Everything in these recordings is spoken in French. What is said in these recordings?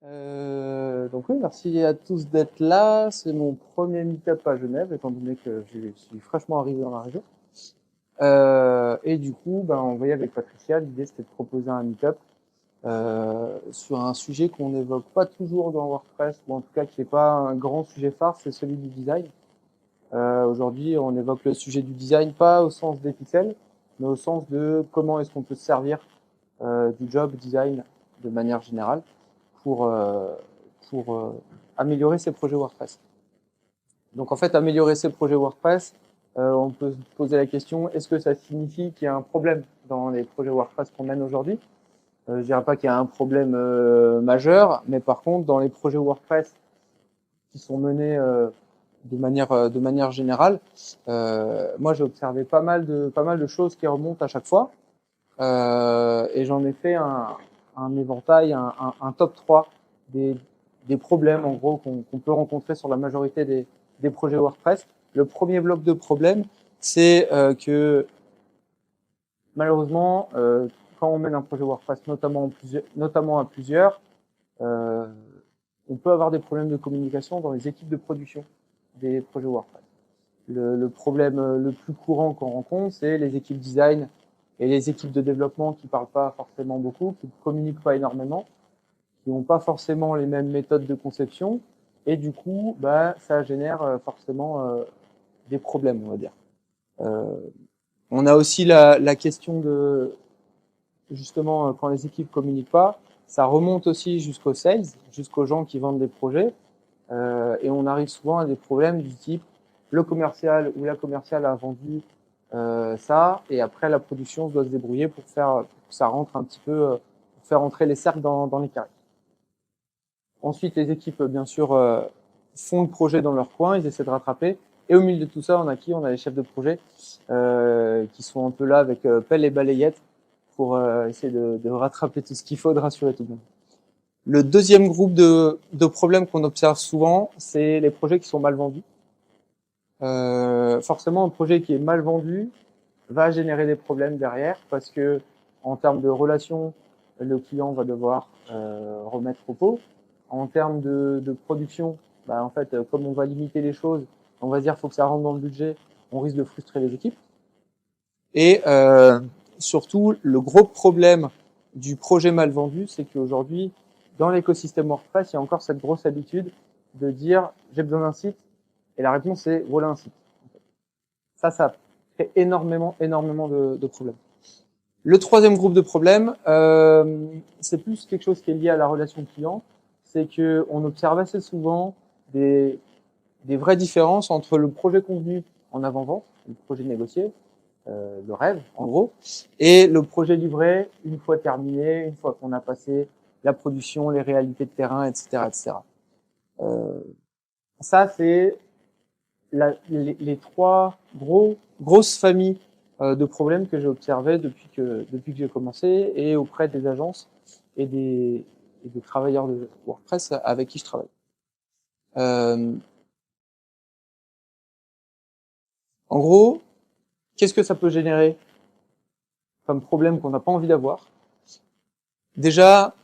Donc oui, merci à tous d'être là. C'est mon premier meet-up à Genève, étant donné que je suis fraîchement arrivé dans la région. Et du coup, on voyait avec Patricia, l'idée c'était de proposer un meet-up sur un sujet qu'on n'évoque pas toujours dans WordPress, ou en tout cas qui n'est pas un grand sujet phare, c'est celui du design. Aujourd'hui, on évoque le sujet du design pas au sens des pixels, mais au sens de comment est-ce qu'on peut se servir du job design de manière générale pour euh, pour améliorer ses projets WordPress. Donc en fait, améliorer ses projets WordPress, on peut se poser la question, est-ce que ça signifie qu'il y a un problème dans les projets WordPress qu'on mène aujourd'hui? Je dirais pas qu'il y a un problème majeur, mais par contre, dans les projets WordPress qui sont menés de manière générale, moi j'ai observé pas mal de choses qui remontent à chaque fois, et j'en ai fait un éventail, un top 3 des, des problèmes en gros qu'on peut rencontrer sur la majorité des projets WordPress. Le premier bloc de problèmes, c'est que malheureusement, quand on mène un projet WordPress, notamment à plusieurs, euh, on peut avoir des problèmes de communication dans les équipes de production des projets WordPress. Le problème le plus courant qu'on rencontre, c'est les équipes design et les équipes de développement qui parlent pas forcément beaucoup, qui ne communiquent pas énormément, qui n'ont pas forcément les mêmes méthodes de conception, et du coup, ça génère forcément des problèmes, on va dire. Euh, on a aussi la question de, justement, quand les équipes communiquent pas, ça remonte aussi jusqu'aux sales, jusqu'aux gens qui vendent des projets, et on arrive souvent à des problèmes du type le commercial ou la commerciale a vendu ça, et après la production doit se débrouiller pour faire pour que ça rentre un petit peu, pour faire entrer les cercles dans les carrés. Ensuite, les équipes, bien sûr, font le projet dans leur coin, ils essaient de rattraper. Et au milieu de tout ça, on a qui? On a les chefs de projet qui sont un peu là avec pelle et balayette pour essayer de rattraper tout ce qu'il faut, de rassurer tout le monde. Le deuxième groupe de problèmes qu'on observe souvent, c'est les projets qui sont mal vendus. Forcément, un projet qui est mal vendu va générer des problèmes derrière parce que en termes de relations, le client va devoir remettre au pot. En termes de production, en fait, comme on va limiter les choses, on va dire faut que ça rentre dans le budget, on risque de frustrer les équipes. Et surtout, le gros problème du projet mal vendu, c'est qu'aujourd'hui, dans l'écosystème WordPress, il y a encore cette grosse habitude de dire j'ai besoin d'un site, et la réponse est voilà un site. Ça crée énormément de problèmes. Le troisième groupe de problèmes, c'est plus quelque chose qui est lié à la relation client. C'est que on observe assez souvent des vraies différences entre le projet convenu en avant-vente, le projet négocié, le rêve en gros, et le projet livré une fois terminé, une fois qu'on a passé la production, les réalités de terrain, etc., etc. Euh, Ça, c'est les trois grosses familles de problèmes que j'ai observés depuis que j'ai commencé et auprès des agences et des travailleurs de WordPress avec qui je travaille. Euh, En gros, qu'est-ce que ça peut générer comme problème qu'on n'a pas envie d'avoir? Déjà,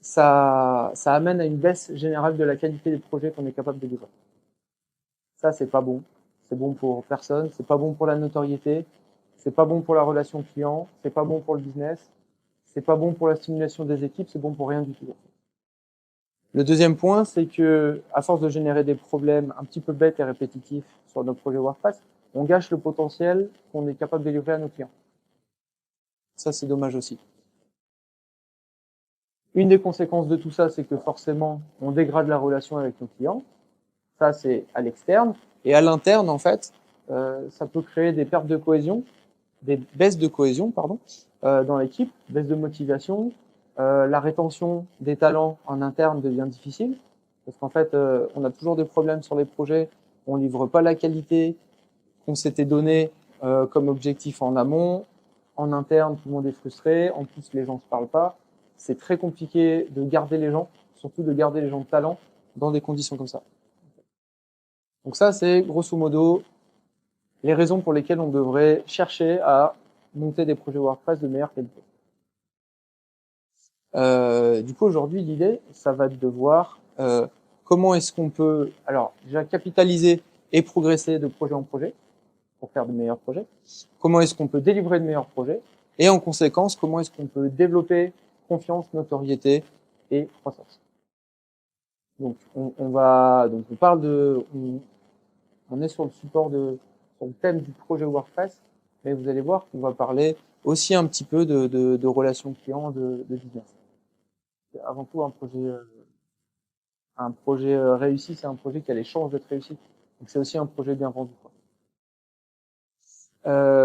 ça amène à une baisse générale de la qualité des projets qu'on est capable de livrer. Ça, c'est pas bon. C'est bon pour personne. C'est pas bon pour la notoriété. C'est pas bon pour la relation client. C'est pas bon pour le business. C'est pas bon pour la stimulation des équipes. C'est bon pour rien du tout. Le deuxième point, c'est que, à force de générer des problèmes un petit peu bêtes et répétitifs sur nos projets WordPress, on gâche le potentiel qu'on est capable de livrer à nos clients. Ça, c'est dommage aussi. Une des conséquences de tout ça, c'est que forcément, on dégrade la relation avec nos clients. Ça, c'est à l'externe. Et à l'interne, en fait, ça peut créer des pertes de cohésion, des baisses de cohésion, pardon, dans l'équipe, baisse de motivation. La rétention des talents en interne devient difficile parce qu'en fait, on a toujours des problèmes sur les projets. On livre pas la qualité qu'on s'était donné comme objectif en amont. En interne, tout le monde est frustré. En plus, les gens se parlent pas. C'est très compliqué de garder les gens, surtout de garder les gens de talent dans des conditions comme ça. Donc ça, c'est grosso modo les raisons pour lesquelles on devrait chercher à monter des projets WordPress de meilleure qualité. Du coup, aujourd'hui, l'idée, ça va être de voir comment est-ce qu'on peut, alors, déjà capitaliser et progresser de projet en projet pour faire de meilleurs projets. Comment est-ce qu'on peut délivrer de meilleurs projets et en conséquence, comment est-ce qu'on peut développer confiance, notoriété et croissance. Donc, on parle on est sur le support sur le thème du projet WordPress, mais vous allez voir qu'on va parler aussi un petit peu de relations clients, de business. Avant tout, un projet réussi, c'est un projet qui a les chances d'être réussi. Donc, c'est aussi un projet bien vendu, quoi.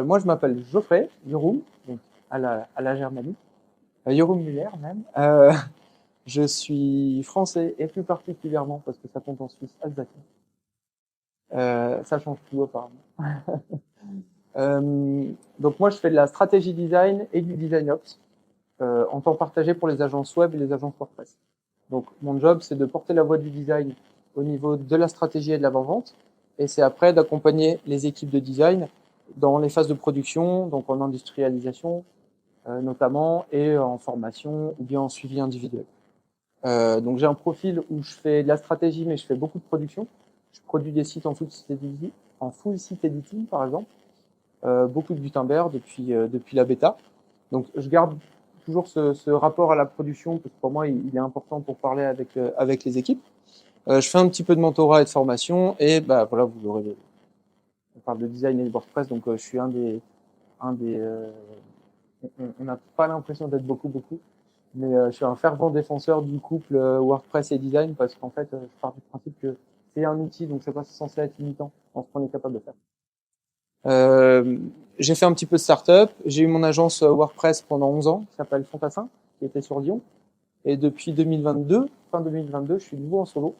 Moi, je m'appelle Geoffrey Yorum, donc à la germanique, Yorum Müller même. Je suis français et plus particulièrement parce que ça compte en Suisse alsacien. Ça change tout apparemment. Donc moi, je fais de la stratégie design et du design ops en temps partagé pour les agences web et les agences WordPress. Donc mon job, c'est de porter la voix du design au niveau de la stratégie et de l'avant-vente, et c'est après d'accompagner les équipes de design dans les phases de production, donc en industrialisation notamment, et en formation ou bien en suivi individuel. Donc j'ai un profil où je fais de la stratégie, mais je fais beaucoup de production. Je produis des sites en full site editing par exemple, beaucoup de Gutenberg depuis la bêta. Donc je garde toujours ce rapport à la production parce que pour moi il est important pour parler avec les équipes. Je fais un petit peu de mentorat et de formation et bah voilà, vous l'aurez. On parle de design et de WordPress, donc je suis un des on n'a pas l'impression d'être beaucoup, mais je suis un fervent défenseur du couple WordPress et design parce qu'en fait, je pars du principe que c'est un outil, donc c'est pas censé être limitant en ce qu'on est capable de faire. J'ai fait un petit peu de start-up. J'ai eu mon agence WordPress pendant 11 ans, qui s'appelle Fantassin, qui était sur Lyon. Et depuis 2022, fin 2022, je suis de nouveau en solo.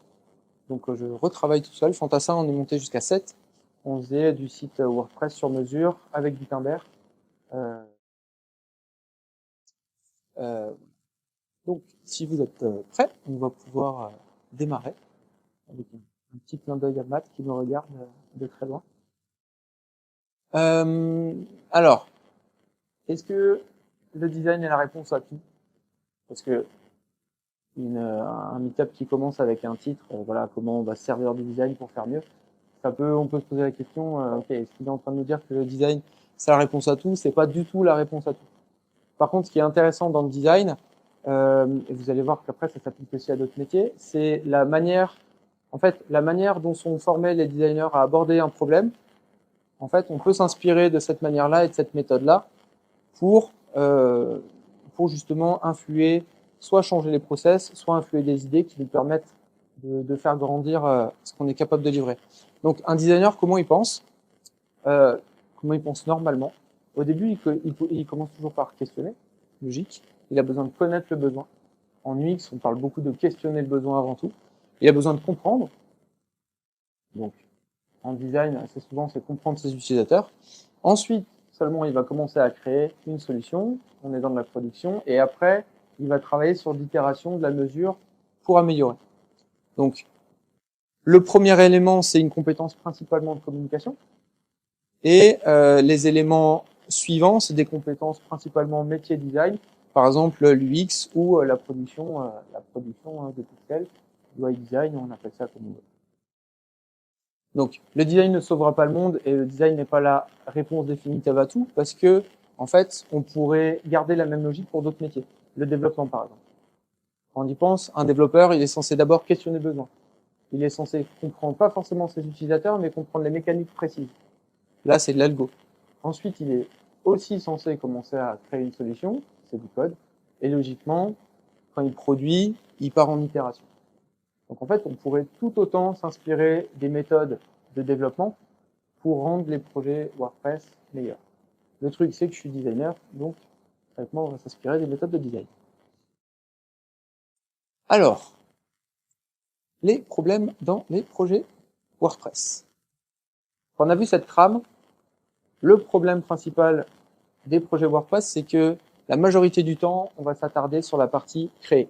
Donc je retravaille tout seul. Fantassin, on est monté jusqu'à 7. On faisait du site WordPress sur mesure avec Gutenberg. Euh, euh, donc si vous êtes prêts, on va pouvoir démarrer avec un petit clin d'œil à Matt qui me regarde de très loin. Alors, est-ce que le design est la réponse à tout? Parce que un meetup qui commence avec un titre, voilà, comment on va se servir du design pour faire mieux. On peut se poser la question, ok, est-ce qu'il est en train de nous dire que le design, c'est la réponse à tout? C'est pas du tout la réponse à tout. Par contre, ce qui est intéressant dans le design, et vous allez voir qu'après ça s'applique aussi à d'autres métiers, c'est la manière dont sont formés les designers à aborder un problème. En fait, on peut s'inspirer de cette manière-là et de cette méthode-là pour justement influer, soit changer les process, soit influer des idées qui nous permettent de faire grandir ce qu'on est capable de livrer. Donc un designer, comment il pense normalement? Au début, il commence toujours par questionner, logique. Il a besoin de connaître le besoin. En UX, on parle beaucoup de questionner le besoin avant tout. Il a besoin de comprendre. Donc, en design, assez souvent, c'est comprendre ses utilisateurs. Ensuite, seulement, il va commencer à créer une solution. On est dans de la production. Et après, il va travailler sur l'itération de la mesure pour améliorer. Donc, le premier élément, c'est une compétence principalement de communication. Et les éléments suivants, c'est des compétences principalement métier design, par exemple l'UX ou la production de pixels, UI design, on appelle ça comme on veut. Donc, le design ne sauvera pas le monde et le design n'est pas la réponse définitive à tout parce que, en fait, on pourrait garder la même logique pour d'autres métiers. Le développement, par exemple. Quand on y pense, un développeur, il est censé d'abord questionner le besoin. Il est censé comprendre pas forcément ses utilisateurs, mais comprendre les mécaniques précises. Là, c'est de l'algo. Ensuite, il est aussi censé commencer à créer une solution, c'est du code. Et logiquement, quand il produit, il part en itération. Donc en fait, on pourrait tout autant s'inspirer des méthodes de développement pour rendre les projets WordPress meilleurs. Le truc, c'est que je suis designer, donc avec moi, on va s'inspirer des méthodes de design. Alors, les problèmes dans les projets WordPress. Quand on a vu cette trame, le problème principal des projets WordPress, c'est que la majorité du temps, on va s'attarder sur la partie créer.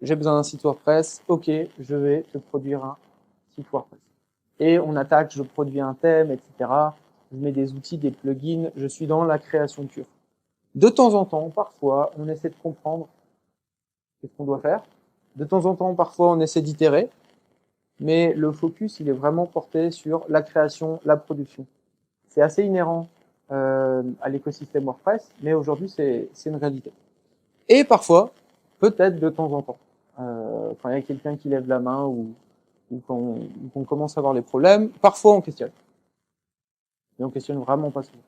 J'ai besoin d'un site WordPress, ok, je vais te produire un site WordPress. Et on attaque, je produis un thème, etc. Je mets des outils, des plugins, je suis dans la création pure. De temps en temps, parfois, on essaie de comprendre ce qu'on doit faire. De temps en temps, parfois, on essaie d'itérer. Mais le focus, il est vraiment porté sur la création, la production. C'est assez inhérent à l'écosystème WordPress, mais aujourd'hui, c'est une réalité. Et parfois, peut-être de temps en temps, quand il y a quelqu'un qui lève la main ou qu'on commence à avoir les problèmes, parfois on questionne. Mais on questionne vraiment pas souvent.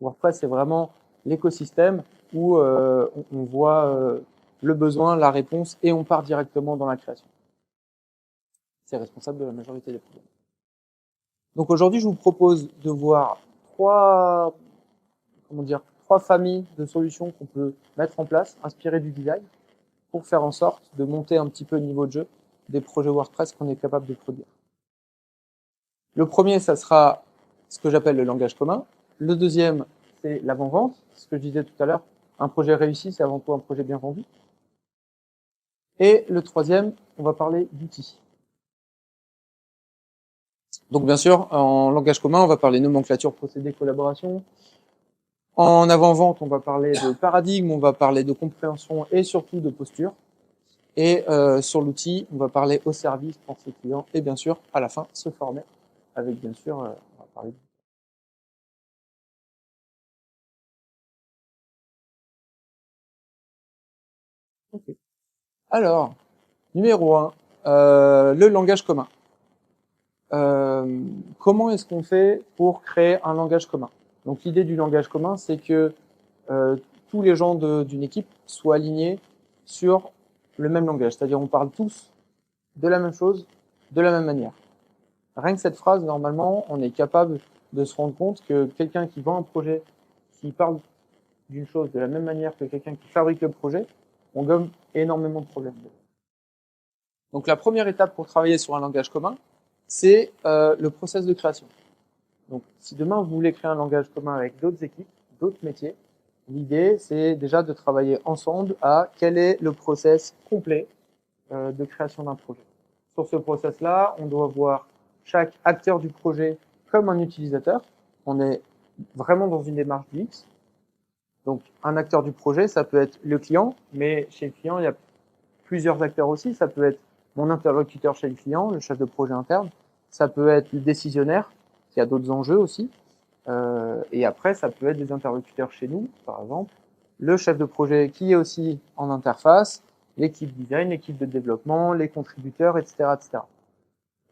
WordPress, c'est vraiment l'écosystème où on voit le besoin, la réponse, et on part directement dans la création. C'est responsable de la majorité des problèmes. Donc aujourd'hui, je vous propose de voir trois familles de solutions qu'on peut mettre en place, inspirées du design, pour faire en sorte de monter un petit peu le niveau de jeu des projets WordPress qu'on est capable de produire. Le premier, ça sera ce que j'appelle le langage commun. Le deuxième, c'est l'avant-vente, ce que je disais tout à l'heure. Un projet réussi, c'est avant tout un projet bien vendu. Et le troisième, on va parler d'outils. Donc bien sûr, en langage commun, on va parler nomenclature, procédé, collaboration. En avant-vente, on va parler de paradigme, on va parler de compréhension et surtout de posture. Et sur l'outil, on va parler au service pour ses clients et bien sûr, à la fin, se former avec bien sûr, on va parler de... Okay. Alors, numéro 1, le langage commun. Comment est-ce qu'on fait pour créer un langage commun? Donc l'idée du langage commun, c'est que tous les gens d'une équipe soient alignés sur le même langage, c'est-à-dire on parle tous de la même chose, de la même manière. Rien que cette phrase, normalement, on est capable de se rendre compte que quelqu'un qui vend un projet, qui parle d'une chose de la même manière que quelqu'un qui fabrique le projet, on gomme énormément de problèmes. Donc la première étape pour travailler sur un langage commun, c'est le process de création. Donc si demain vous voulez créer un langage commun avec d'autres équipes, d'autres métiers, l'idée c'est déjà de travailler ensemble à quel est le process complet de création d'un projet. Sur ce process-là, on doit voir chaque acteur du projet comme un utilisateur. On est vraiment dans une démarche UX. Donc un acteur du projet, ça peut être le client, mais chez le client, il y a plusieurs acteurs aussi. Ça peut être mon interlocuteur chez le client, le chef de projet interne. Ça peut être le décisionnaire, qui a d'autres enjeux aussi. Et après, ça peut être des interlocuteurs chez nous, par exemple. Le chef de projet qui est aussi en interface, l'équipe design, l'équipe de développement, les contributeurs, etc., etc.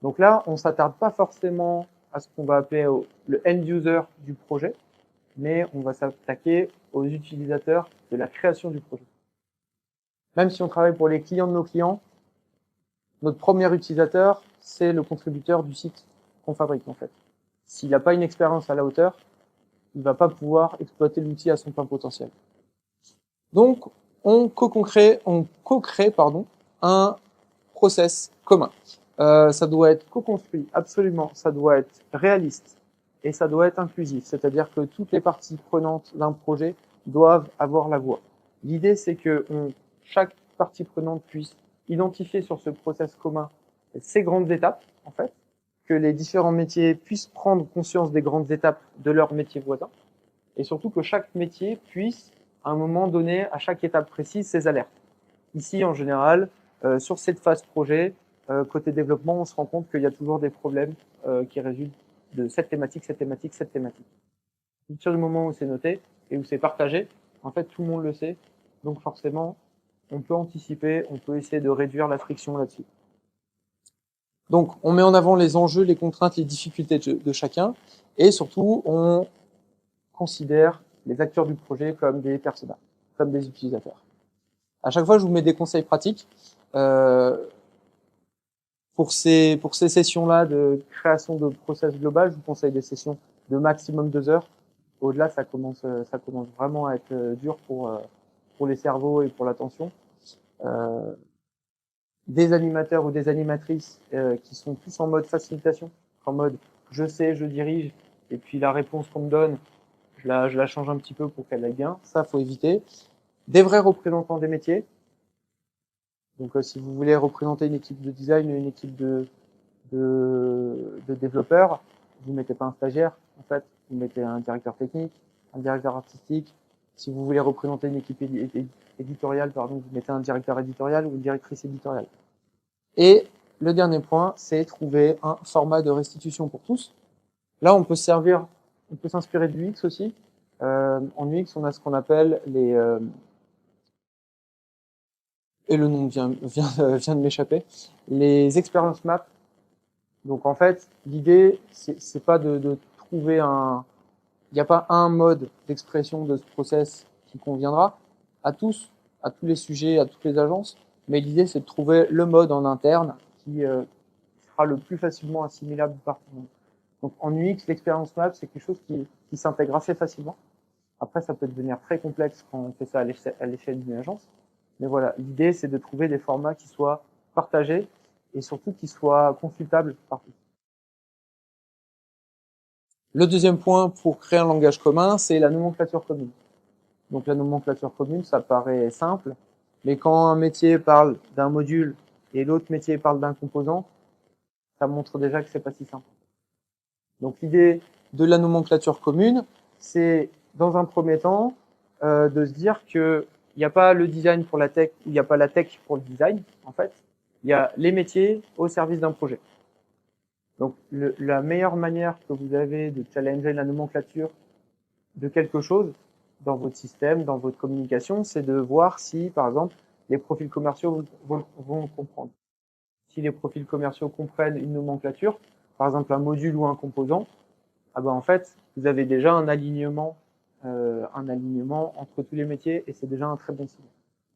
Donc là, on s'attarde pas forcément à ce qu'on va appeler le end user du projet, mais on va s'attaquer aux utilisateurs de la création du projet. Même si on travaille pour les clients de nos clients, notre premier utilisateur, c'est le contributeur du site qu'on fabrique en fait. S'il n'a pas une expérience à la hauteur, il ne va pas pouvoir exploiter l'outil à son plein potentiel. Donc, on co-crée un process commun. Ça doit être co-construit, absolument. Ça doit être réaliste et ça doit être inclusif. C'est-à-dire que toutes les parties prenantes d'un projet doivent avoir la voix. L'idée, c'est que chaque partie prenante puisse identifier sur ce process commun ces grandes étapes, en fait, que les différents métiers puissent prendre conscience des grandes étapes de leur métier voisin, et surtout que chaque métier puisse, à un moment donné, à chaque étape précise, ses alertes. Ici, en général, sur cette phase projet, côté développement, on se rend compte qu'il y a toujours des problèmes qui résultent de cette thématique, cette thématique, cette thématique. À partir du moment où c'est noté et où c'est partagé, en fait, tout le monde le sait. Donc forcément, on peut anticiper, on peut essayer de réduire la friction là-dessus. Donc, on met en avant les enjeux, les contraintes, les difficultés de chacun, et surtout, on considère les acteurs du projet comme des personas, comme des utilisateurs. À chaque fois, je vous mets des conseils pratiques. Pour ces sessions-là de création de process global, je vous conseille des sessions de maximum 2 heures. Au-delà, ça commence vraiment à être dur pour les cerveaux et pour l'attention. Des animateurs ou des animatrices qui sont plus en mode facilitation, en mode je sais, je dirige, et puis la réponse qu'on me donne, je la change un petit peu pour qu'elle aille bien. Ça, faut éviter. Des vrais représentants des métiers. Donc, si vous voulez représenter une équipe de design, une équipe de développeurs, vous mettez pas un stagiaire, en fait. Vous mettez un directeur technique, un directeur artistique, Si vous voulez représenter une équipe éditoriale, pardon, vous mettez un directeur éditorial ou une directrice éditoriale. Et le dernier point, c'est trouver un format de restitution pour tous. Là, on peut s'inspirer de l'UX aussi. En UX, on a ce qu'on appelle les et le nom vient de m'échapper, les experience maps. Donc en fait, l'idée, c'est pas de trouver il n'y a pas un mode d'expression de ce process qui conviendra à tous les sujets, à toutes les agences, mais l'idée c'est de trouver le mode en interne qui sera le plus facilement assimilable par tout le monde. Donc en UX, l'expérience map, c'est quelque chose qui s'intègre assez facilement. Après, ça peut devenir très complexe quand on fait ça à l'échelle d'une agence. Mais voilà, l'idée c'est de trouver des formats qui soient partagés et surtout qui soient consultables par tous. Le deuxième point pour créer un langage commun, c'est la nomenclature commune. Donc la nomenclature commune, ça paraît simple, mais quand un métier parle d'un module et l'autre métier parle d'un composant, ça montre déjà que c'est pas si simple. Donc l'idée de la nomenclature commune, c'est dans un premier temps de se dire que il n'y a pas le design pour la tech, il n'y a pas la tech pour le design, en fait. Il y a les métiers au service d'un projet. Donc la meilleure manière que vous avez de challenger la nomenclature de quelque chose dans votre système, dans votre communication, c'est de voir si, par exemple, les profils commerciaux vont comprendre. Si les profils commerciaux comprennent une nomenclature, par exemple un module ou un composant, ah ben en fait, vous avez déjà un alignement entre tous les métiers et c'est déjà un très bon signe.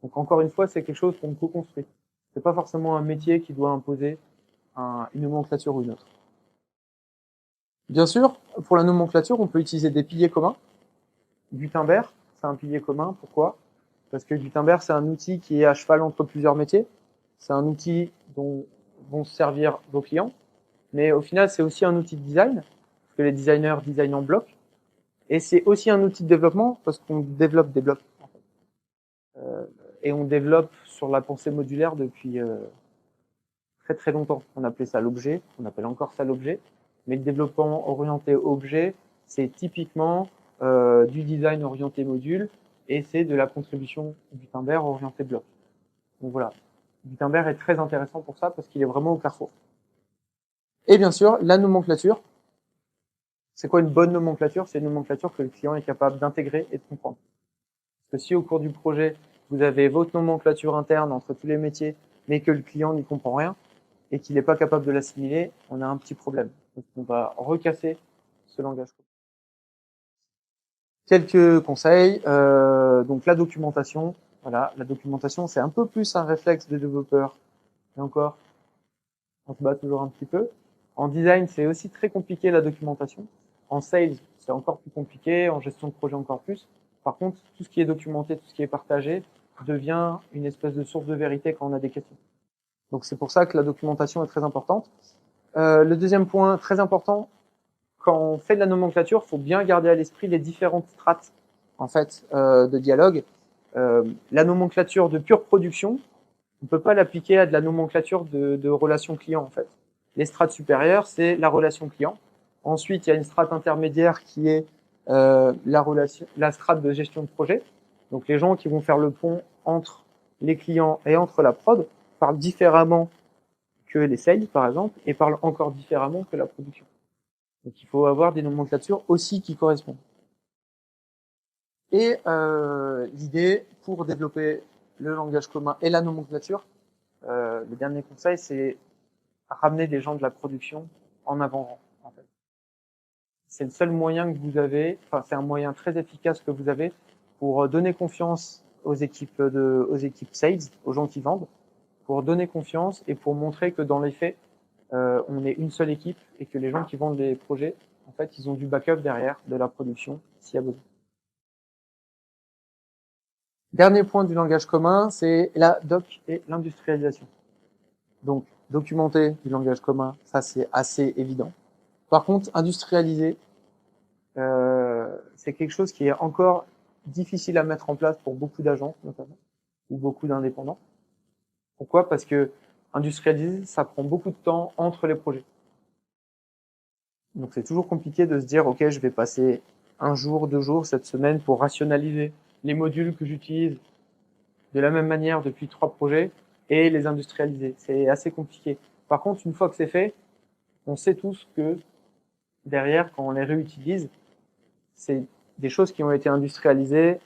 Donc encore une fois, c'est quelque chose qu'on co-construit. C'est pas forcément un métier qui doit imposer une nomenclature ou une autre. Bien sûr, pour la nomenclature, on peut utiliser des piliers communs. Gutenberg, c'est un pilier commun. Pourquoi? Parce que Gutenberg, c'est un outil qui est à cheval entre plusieurs métiers. C'est un outil dont vont se servir vos clients. Mais au final, c'est aussi un outil de design, parce que les designers designent en bloc. Et c'est aussi un outil de développement, parce qu'on développe des blocs. En fait. Et on développe sur la pensée modulaire depuis très très longtemps. On appelait ça l'objet, on appelle encore ça l'objet. Mais le développement orienté objet, c'est typiquement du design orienté module, et c'est de la contribution Gutenberg orienté bloc. Donc voilà, Gutenberg est très intéressant pour ça, parce qu'il est vraiment au carrefour. Et bien sûr, la nomenclature. C'est quoi une bonne nomenclature? C'est une nomenclature que le client est capable d'intégrer et de comprendre. Parce que si au cours du projet, vous avez votre nomenclature interne entre tous les métiers, mais que le client n'y comprend rien, et qu'il n'est pas capable de l'assimiler, on a un petit problème. Donc on va recasser ce langage. Quelques conseils. Donc la documentation. Voilà, la documentation, c'est un peu plus un réflexe de développeur. Et encore, on se bat toujours un petit peu. En design, c'est aussi très compliqué la documentation. En sales, c'est encore plus compliqué. En gestion de projet, encore plus. Par contre, tout ce qui est documenté, tout ce qui est partagé, devient une espèce de source de vérité quand on a des questions. Donc c'est pour ça que la documentation est très importante. Le deuxième point très important, quand on fait de la nomenclature, il faut bien garder à l'esprit les différentes strates en fait de dialogue. La nomenclature de pure production, on ne peut pas l'appliquer à de la nomenclature de relation client en fait. Les strates supérieures, c'est la relation client. Ensuite, il y a une strate intermédiaire qui est la strate de gestion de projet. Donc les gens qui vont faire le pont entre les clients et entre la prod parlent différemment que les sales, par exemple, et parlent encore différemment que la production. Donc il faut avoir des nomenclatures aussi qui correspondent. Et l'idée pour développer le langage commun et la nomenclature, le dernier conseil, c'est ramener des gens de la production en avant-rang. En fait. C'est le seul moyen que vous avez, enfin c'est un moyen très efficace que vous avez pour donner confiance aux équipes sales, aux gens qui vendent, pour donner confiance et pour montrer que dans les faits, on est une seule équipe et que les gens qui vendent les projets, en fait, ils ont du backup derrière de la production s'il y a besoin. Dernier point du langage commun, c'est la doc et l'industrialisation. Donc, documenter du langage commun, ça c'est assez évident. Par contre, industrialiser, c'est quelque chose qui est encore difficile à mettre en place pour beaucoup d'agences, notamment, ou beaucoup d'indépendants. Pourquoi? Parce que industrialiser, ça prend beaucoup de temps entre les projets. Donc c'est toujours compliqué de se dire, ok, je vais passer un jour, 2 jours cette semaine pour rationaliser les modules que j'utilise de la même manière depuis 3 projets et les industrialiser. C'est assez compliqué. Par contre, une fois que c'est fait, on sait tous que derrière, quand on les réutilise, c'est des choses qui ont été industrialisées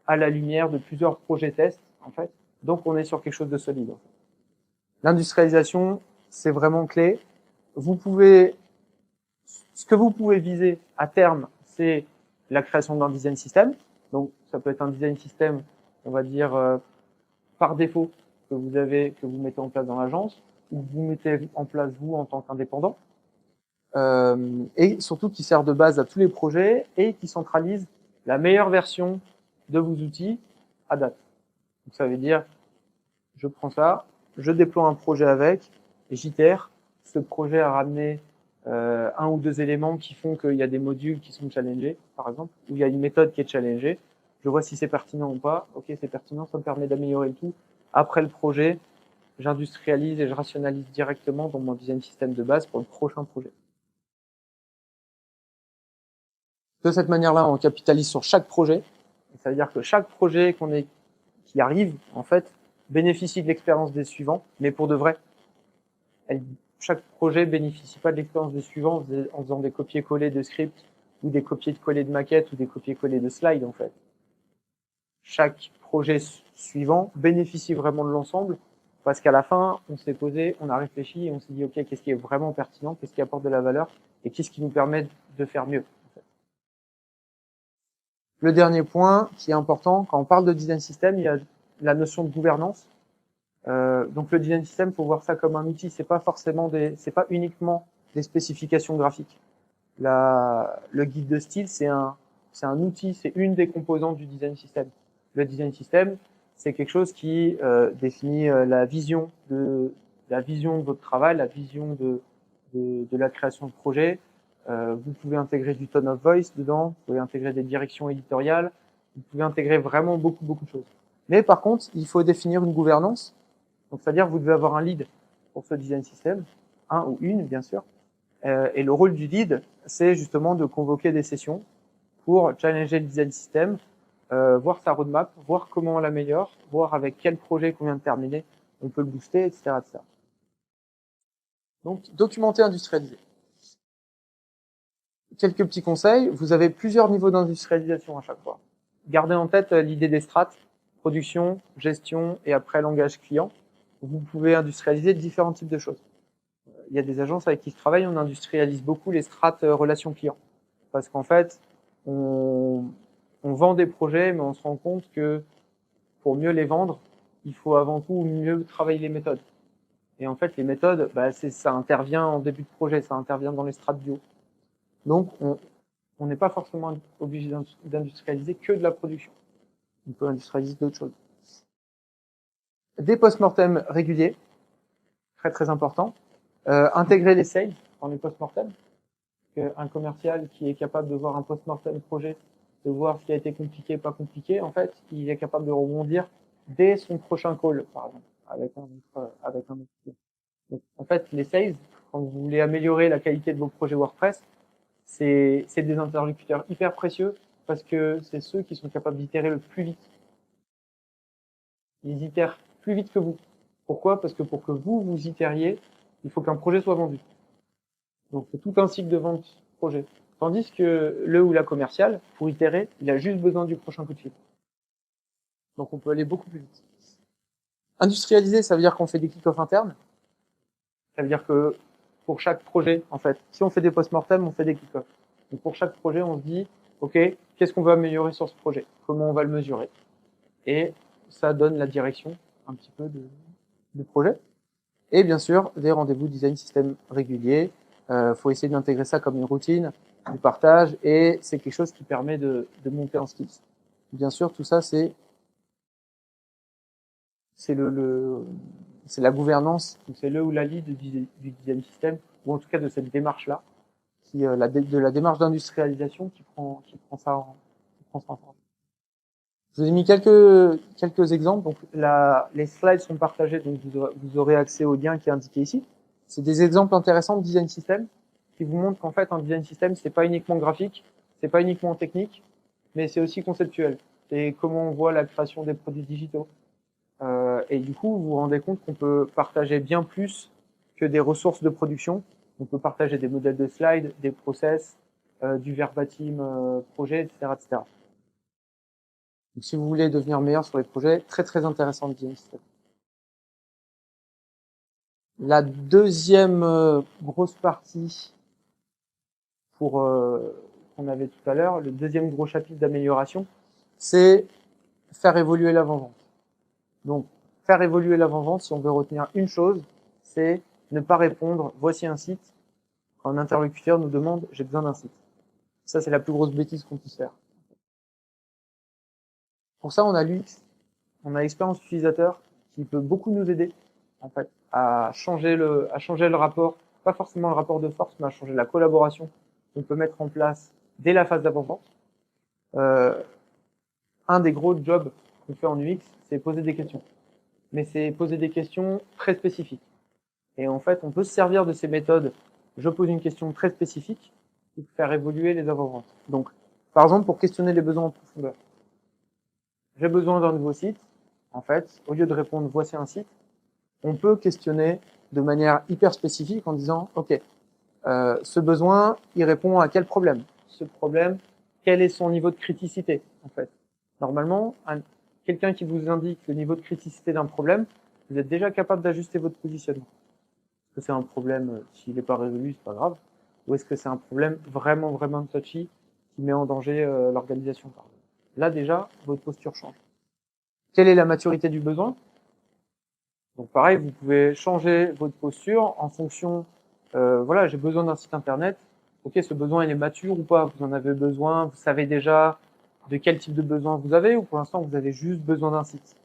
à la lumière de plusieurs projets tests, en fait. Donc, on est sur quelque chose de solide. L'industrialisation, c'est vraiment clé. Ce que vous pouvez viser à terme, c'est la création d'un design system. Donc, ça peut être un design system, on va dire, par défaut, que vous mettez en place dans l'agence, ou que vous mettez en place vous en tant qu'indépendant, et surtout qui sert de base à tous les projets et qui centralise la meilleure version de vos outils à date. Donc, ça veut dire, je prends ça, je déploie un projet avec, et j'itère. Ce projet a ramené un ou deux éléments qui font qu'il y a des modules qui sont challengés, par exemple, ou il y a une méthode qui est challengée. Je vois si c'est pertinent ou pas. Ok, c'est pertinent, ça me permet d'améliorer le tout. Après le projet, j'industrialise et je rationalise directement dans mon design system de base pour le prochain projet. De cette manière-là, on capitalise sur chaque projet. Ça veut dire que chaque projet qui arrive, en fait, bénéficie de l'expérience des suivants, mais pour de vrai. Chaque projet bénéficie pas de l'expérience des suivants en faisant des copier-coller de scripts ou des copier-coller de maquettes ou des copier-coller de slides, en fait. Chaque projet suivant bénéficie vraiment de l'ensemble parce qu'à la fin, on s'est posé, on a réfléchi et on s'est dit, OK, qu'est-ce qui est vraiment pertinent, qu'est-ce qui apporte de la valeur et qu'est-ce qui nous permet de faire mieux. En fait. Le dernier point qui est important, quand on parle de design system, il y a la notion de gouvernance. Donc le design system, faut voir ça comme un outil. C'est pas uniquement des spécifications graphiques. Le guide de style, c'est un outil, c'est une des composantes du design system. Le design system, c'est quelque chose qui définit la vision de votre travail, la vision de la création de projet. Vous pouvez intégrer du tone of voice dedans, vous pouvez intégrer des directions éditoriales, vous pouvez intégrer vraiment beaucoup de choses. Mais par contre, il faut définir une gouvernance. Donc, c'est-à-dire vous devez avoir un lead pour ce design system, un ou une, bien sûr. Et le rôle du lead, c'est justement de convoquer des sessions pour challenger le design system, voir sa roadmap, voir comment on l'améliore, voir avec quel projet qu'on vient de terminer, on peut le booster, etc., etc. Donc, documenter, industrialiser. Quelques petits conseils. Vous avez plusieurs niveaux d'industrialisation à chaque fois. Gardez en tête l'idée des strates, production, gestion et après langage client. Vous pouvez industrialiser différents types de choses. Il y a des agences avec qui je travaille, on industrialise beaucoup les strates relations clients. Parce qu'en fait, on vend des projets, mais on se rend compte que pour mieux les vendre, il faut avant tout mieux travailler les méthodes. Et en fait, les méthodes, ça intervient en début de projet, ça intervient dans les strates bio. Donc, on n'est pas forcément obligé d'industrialiser que de la production. On peut industrialiser d'autres choses. Des post-mortem réguliers, très important. Intégrer les sales dans les post-mortem. Un commercial qui est capable de voir un post-mortem projet, de voir ce qui a été compliqué, pas compliqué, en fait, il est capable de rebondir dès son prochain call, par exemple, avec un autre client. Donc, en fait, les sales, quand vous voulez améliorer la qualité de vos projets WordPress, c'est des interlocuteurs hyper précieux parce que c'est ceux qui sont capables d'itérer le plus vite. Ils itèrent plus vite que vous. Pourquoi? Parce que pour que vous itériez, il faut qu'un projet soit vendu. Donc, c'est tout un cycle de vente projet. Tandis que le ou la commerciale, pour itérer, il a juste besoin du prochain coup de fil. Donc, on peut aller beaucoup plus vite. Industrialiser, ça veut dire qu'on fait des kick-offs internes. Ça veut dire que pour chaque projet, en fait, si on fait des post-mortem, on fait des kick-offs. Donc, pour chaque projet, on se dit, OK, qu'est-ce qu'on va améliorer sur ce projet? Comment on va le mesurer? Et ça donne la direction, un petit peu, du projet. Et bien sûr, des rendez-vous design system réguliers. Faut essayer d'intégrer ça comme une routine, du partage, et c'est quelque chose qui permet de monter en skills. Bien sûr, tout ça, c'est la gouvernance, c'est le ou la lead du design system, ou en tout cas de cette démarche-là, de la démarche d'industrialisation qui prend ça en compte. Je vous ai mis quelques exemples. Donc les slides sont partagés, donc vous aurez accès au lien qui est indiqué ici. C'est des exemples intéressants de design system qui vous montrent qu'en fait un design system c'est pas uniquement graphique, c'est pas uniquement technique, mais c'est aussi conceptuel. et comment on voit la création des produits digitaux. Et du coup, vous vous rendez compte qu'on peut partager bien plus que des ressources de production. On peut partager des modèles de slides, des process, du verbatim projet, etc., etc. Donc, si vous voulez devenir meilleur sur les projets, très très intéressant le design system. La deuxième grosse partie pour qu'on avait tout à l'heure, le deuxième gros chapitre d'amélioration, c'est faire évoluer l'avant-vente. Donc, faire évoluer l'avant-vente, si on veut retenir une chose, c'est ne pas répondre « voici un site » quand un interlocuteur nous demande « j'ai besoin d'un site ». Ça, c'est la plus grosse bêtise qu'on puisse faire. Pour ça, on a l'UX, on a l'expérience utilisateur qui peut beaucoup nous aider, en fait, à changer le rapport, pas forcément le rapport de force, mais à changer la collaboration qu'on peut mettre en place dès la phase d'avant-vente. Un des gros jobs qu'on fait en UX, c'est poser des questions. Mais c'est poser des questions très spécifiques. Et en fait, on peut se servir de ces méthodes. Je pose une question très spécifique pour faire évoluer les avant-ventes. Donc, par exemple, pour questionner les besoins en profondeur. J'ai besoin d'un nouveau site. En fait, au lieu de répondre « voici un site », on peut questionner de manière hyper spécifique en disant « Ok, ce besoin, il répond à quel problème ? Ce problème, quel est son niveau de criticité ?» En fait, normalement, quelqu'un qui vous indique le niveau de criticité d'un problème, vous êtes déjà capable d'ajuster votre positionnement. Est-ce que c'est un problème, s'il n'est pas résolu, c'est pas grave, ou est-ce que c'est un problème vraiment, vraiment touchy qui met en danger l'organisation? Là, déjà, votre posture change. Quelle est la maturité du besoin? Donc pareil, vous pouvez changer votre posture en fonction, voilà, j'ai besoin d'un site internet. Ok, ce besoin, il est mature ou pas? Vous en avez besoin? Vous savez déjà de quel type de besoin vous avez, ou pour l'instant, vous avez juste besoin d'un site?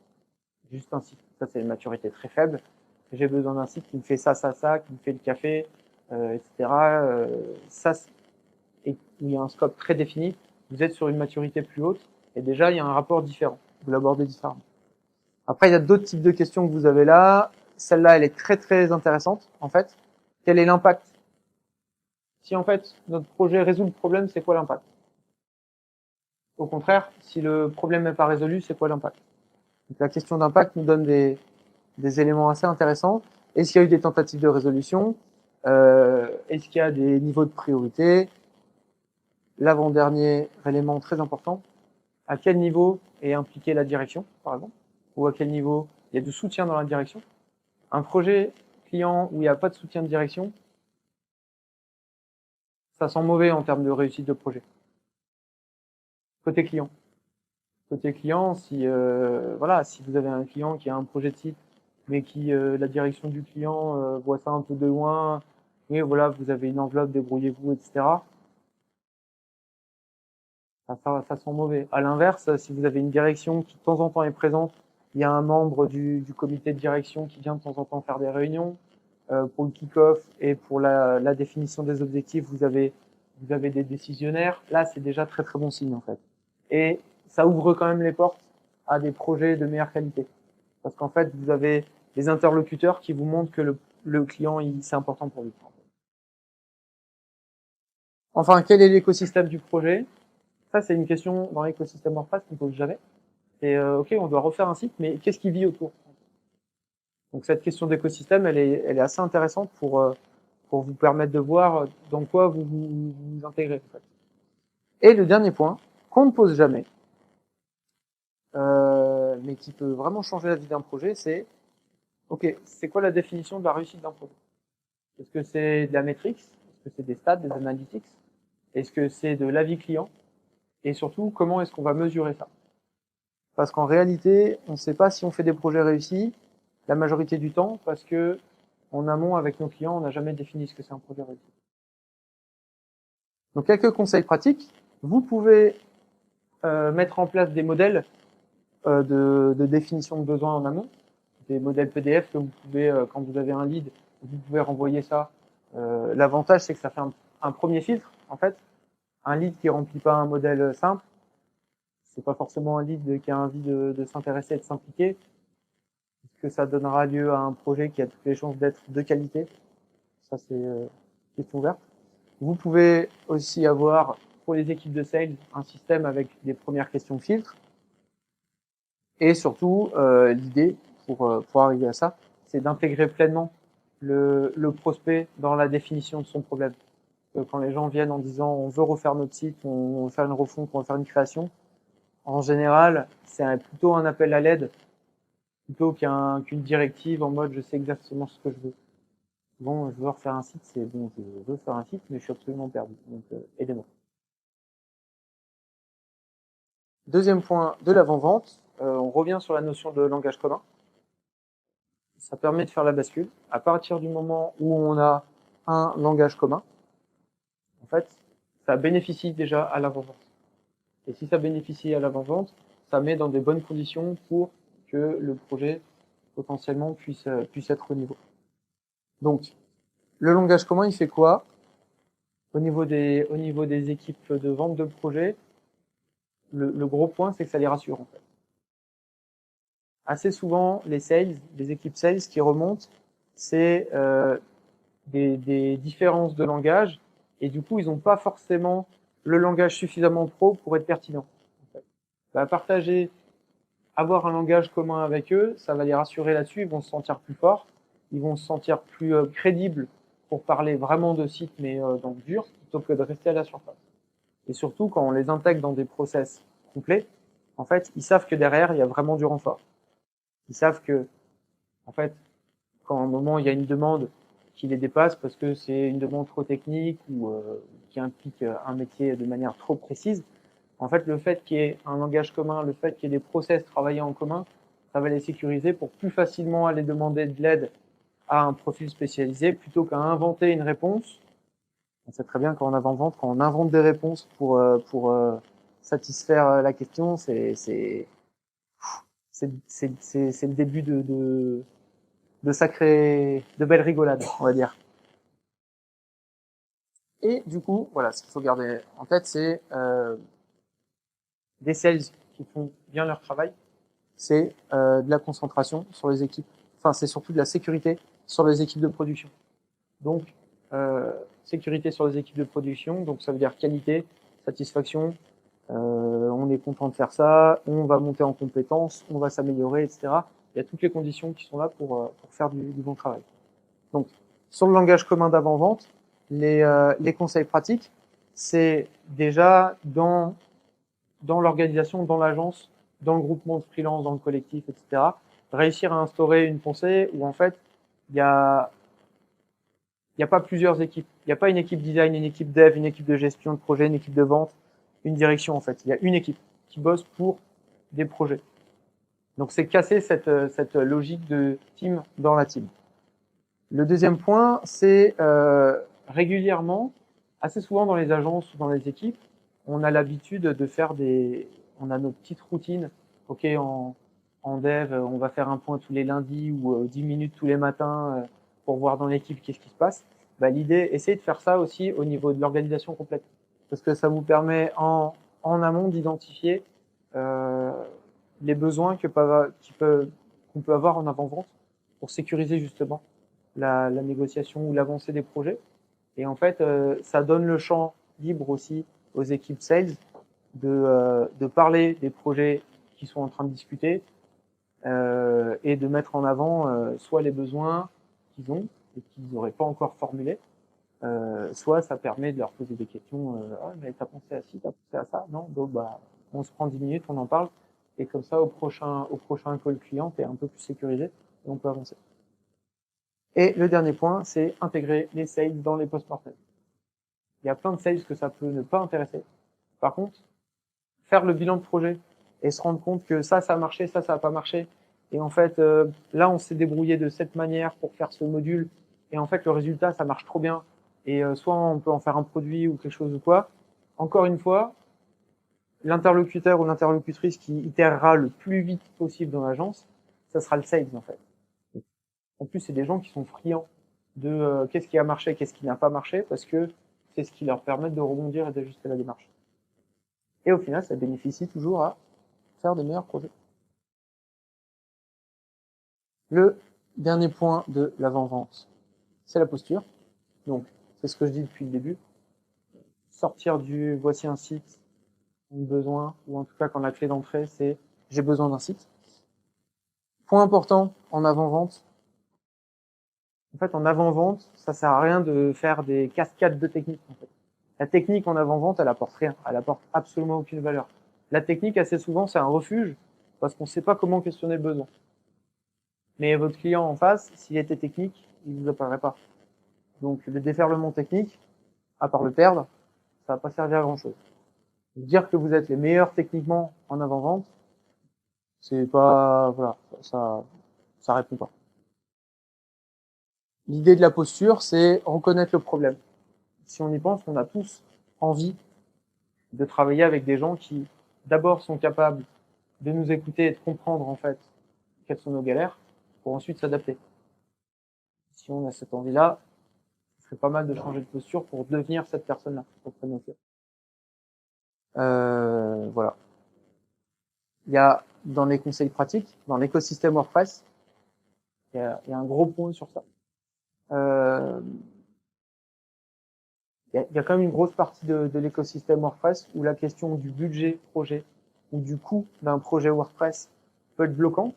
Juste un site. Ça, c'est une maturité très faible. J'ai besoin d'un site qui me fait ça, ça, ça, qui me fait le café, etc. Ça, et il y a un scope très défini. Vous êtes sur une maturité plus haute, et déjà, il y a un rapport différent. Vous l'abordez différemment. Après, il y a d'autres types de questions que vous avez là. Celle-là, elle est très, très intéressante, en fait. Quel est l'impact? Si, en fait, notre projet résout le problème, c'est quoi l'impact? Au contraire, si le problème n'est pas résolu, c'est quoi l'impact? Donc, la question d'impact nous donne des éléments assez intéressants. Est-ce qu'il y a eu des tentatives de résolution? Est-ce qu'il y a des niveaux de priorité? L'avant-dernier élément très important, à quel niveau est impliquée la direction, par exemple? Ou à quel niveau il y a du soutien dans la direction? Un projet client où il n'y a pas de soutien de direction, ça sent mauvais en termes de réussite de projet. Côté client. Côté client, si voilà, si vous avez un client qui a un projet de site, mais qui la direction du client voit ça un peu de loin, oui voilà, vous avez une enveloppe, débrouillez-vous, etc. Ça sent mauvais. À l'inverse, si vous avez une direction qui de temps en temps est présente, il y a un membre du comité de direction qui vient de temps en temps faire des réunions pour le kick-off et pour la définition des objectifs, vous avez des décisionnaires. Là, c'est déjà très très bon signe en fait. Et ça ouvre quand même les portes à des projets de meilleure qualité. Parce qu'en fait, vous avez des interlocuteurs qui vous montrent que le client, c'est important pour lui. Enfin, quel est l'écosystème du projet? Ça, c'est une question dans l'écosystème WordPress qu'on pose jamais. C'est ok, on doit refaire un site, mais qu'est-ce qui vit autour? Donc cette question d'écosystème, elle est assez intéressante pour vous permettre de voir dans quoi vous intégrez. En fait. Et le dernier point, qu'on ne pose jamais, mais qui peut vraiment changer la vie d'un projet, c'est ok, c'est quoi la définition de la réussite d'un projet? Est-ce que c'est de la métrique? Est-ce que c'est des stats, des analytics? Est-ce que c'est de l'avis client? Et surtout, comment est-ce qu'on va mesurer ça? Parce qu'en réalité, on ne sait pas si on fait des projets réussis la majorité du temps, parce que en amont, avec nos clients, on n'a jamais défini ce que c'est un projet réussi. Donc, quelques conseils pratiques. Vous pouvez mettre en place des modèles de définition de besoins en amont, des modèles PDF que vous pouvez, quand vous avez un lead, vous pouvez renvoyer ça. L'avantage, c'est que ça fait un premier filtre, en fait. Un lead qui remplit pas un modèle simple, c'est pas forcément un lead qui a envie de s'intéresser et de s'impliquer, puisque ça donnera lieu à un projet qui a toutes les chances d'être de qualité. Ça, c'est question ouverte. Vous pouvez aussi avoir, pour les équipes de sales, un système avec des premières questions filtres. Et surtout, l'idée pour arriver à ça, c'est d'intégrer pleinement le prospect dans la définition de son problème. Quand les gens viennent en disant on veut refaire notre site, on veut faire une refonte, on veut faire une création, en général, c'est plutôt un appel à l'aide plutôt qu'une directive en mode je sais exactement ce que je veux. Bon, je veux refaire un site, c'est bon, je veux faire un site, mais je suis absolument perdu. Donc, aidez-moi. Deuxième point de l'avant-vente, on revient sur la notion de langage commun. Ça permet de faire la bascule. À partir du moment où on a un langage commun, en fait, ça bénéficie déjà à l'avant-vente. Et si ça bénéficie à l'avant-vente, ça met dans des bonnes conditions pour que le projet potentiellement puisse être au niveau. Donc, le langage commun, il fait quoi? Au niveau des équipes de vente de projet, le gros point, c'est que ça les rassure, en fait. Assez souvent, les équipes sales qui remontent, c'est des différences de langage, et du coup, ils n'ont pas forcément le langage suffisamment pro pour être pertinent. En fait. Partager, avoir un langage commun avec eux, ça va les rassurer là-dessus, ils vont se sentir plus forts, ils vont se sentir plus crédibles pour parler vraiment de sites, mais dans le dur, plutôt que de rester à la surface. Et surtout, quand on les intègre dans des process complets, en fait, ils savent que derrière, il y a vraiment du renfort. Ils savent que, en fait, quand à un moment il y a une demande qui les dépasse parce que c'est une demande trop technique ou qui implique un métier de manière trop précise, en fait, le fait qu'il y ait un langage commun, le fait qu'il y ait des process travaillés en commun, ça va les sécuriser pour plus facilement aller demander de l'aide à un profil spécialisé plutôt qu'à inventer une réponse. On sait très bien qu'en avant-vente, quand on invente des réponses pour satisfaire la question, c'est le début de belles rigolades, on va dire. Et du coup, voilà, ce qu'il faut garder en tête, c'est des sales qui font bien leur travail, c'est de la concentration sur les équipes, enfin c'est surtout de la sécurité sur les équipes de production. Donc, sécurité sur les équipes de production, donc ça veut dire qualité, satisfaction, on est content de faire ça, on va monter en compétences, on va s'améliorer, etc. Il y a toutes les conditions qui sont là pour faire du bon travail. Donc, sur le langage commun d'avant-vente, les conseils pratiques, c'est déjà dans l'organisation, dans l'agence, dans le groupement de freelance, dans le collectif, etc., réussir à instaurer une pensée où en fait, il y a pas plusieurs équipes. Il n'y a pas une équipe design, une équipe dev, une équipe de gestion de projet, une équipe de vente, une direction en fait. Il y a une équipe qui bosse pour des projets. Donc c'est casser cette logique de team dans la team. Le deuxième point, c'est régulièrement, assez souvent dans les agences ou dans les équipes, on a l'habitude de faire on a nos petites routines. Ok, en dev, on va faire un point tous les lundis ou 10 minutes tous les matins pour voir dans l'équipe qu'est-ce qui se passe. L'idée, essayez de faire ça aussi au niveau de l'organisation complète, parce que ça vous permet en amont d'identifier les besoins qu'on peut avoir en avant-vente pour sécuriser justement la négociation ou l'avancée des projets. Et en fait, ça donne le champ libre aussi aux équipes sales de parler des projets qui sont en train de discuter et de mettre en avant soit les besoins qu'ils ont et qu'ils n'auraient pas encore formulés, soit ça permet de leur poser des questions. Ah, mais t'as pensé à ci, t'as pensé à ça? Non, donc on se prend 10 minutes, on en parle, et comme ça au prochain call client, t'es un peu plus sécurisé et on peut avancer. Et le dernier point, c'est intégrer les sales dans les post-mortem. Il y a plein de sales que ça peut ne pas intéresser. Par contre, faire le bilan de projet et se rendre compte que ça a marché, ça a pas marché. Et en fait, là, on s'est débrouillé de cette manière pour faire ce module. Et en fait, le résultat, ça marche trop bien. Et soit on peut en faire un produit ou quelque chose ou quoi. Encore une fois, l'interlocuteur ou l'interlocutrice qui itérera le plus vite possible dans l'agence, ça sera le sales en fait. En plus, c'est des gens qui sont friands de qu'est-ce qui a marché, qu'est-ce qui n'a pas marché, parce que c'est ce qui leur permet de rebondir et d'ajuster la démarche. Et au final, ça bénéficie toujours à faire des meilleurs projets. Le dernier point de l'avant-vente, c'est la posture. Donc, c'est ce que je dis depuis le début. Sortir du voici un site, besoin, ou en tout cas quand la clé d'entrée, c'est j'ai besoin d'un site. Point important en avant-vente. En fait, en avant-vente, ça sert à rien de faire des cascades de techniques. En fait. La technique en avant-vente, elle apporte rien. Elle apporte absolument aucune valeur. La technique, assez souvent, c'est un refuge parce qu'on ne sait pas comment questionner le besoin. Mais votre client en face, s'il était technique, il ne vous appellerait pas. Donc, le déferlement technique, à part le perdre, ça va pas servir à grand-chose. Dire que vous êtes les meilleurs techniquement en avant-vente, c'est pas, voilà, ça répond pas. L'idée de la posture, c'est reconnaître le problème. Si on y pense, on a tous envie de travailler avec des gens qui, d'abord, sont capables de nous écouter et de comprendre, en fait, quelles sont nos galères, pour ensuite s'adapter. Si on a cette envie-là, ce serait pas mal de changer de posture pour devenir cette personne-là. Voilà. Il y a, dans les conseils pratiques, dans l'écosystème WordPress, il y a un gros point sur ça. Il y a quand même une grosse partie de l'écosystème WordPress où la question du budget projet ou du coût d'un projet WordPress peut être bloquante.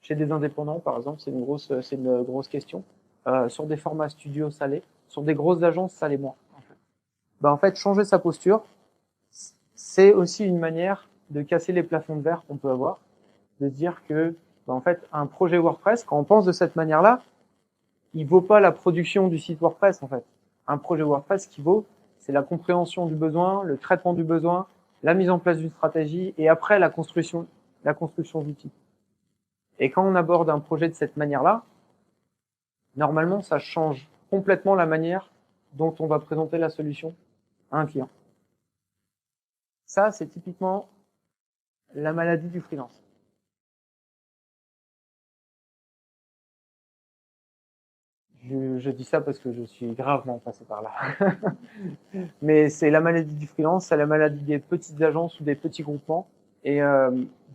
Chez des indépendants, par exemple, c'est une grosse question. Sur des formats studio, ça l'est. Sur des grosses agences, ça l'est moins. En fait, changer sa posture, c'est aussi une manière de casser les plafonds de verre qu'on peut avoir, de dire que, en fait, un projet WordPress, quand on pense de cette manière-là, il vaut pas la production du site WordPress, en fait. Un projet WordPress, qui vaut, c'est la compréhension du besoin, le traitement du besoin, la mise en place d'une stratégie, et après la construction d'outils. Et quand on aborde un projet de cette manière-là, normalement, ça change complètement la manière dont on va présenter la solution à un client. Ça, c'est typiquement la maladie du freelance. Je dis ça parce que je suis gravement passé par là. Mais c'est la maladie du freelance, c'est la maladie des petites agences ou des petits groupements. Et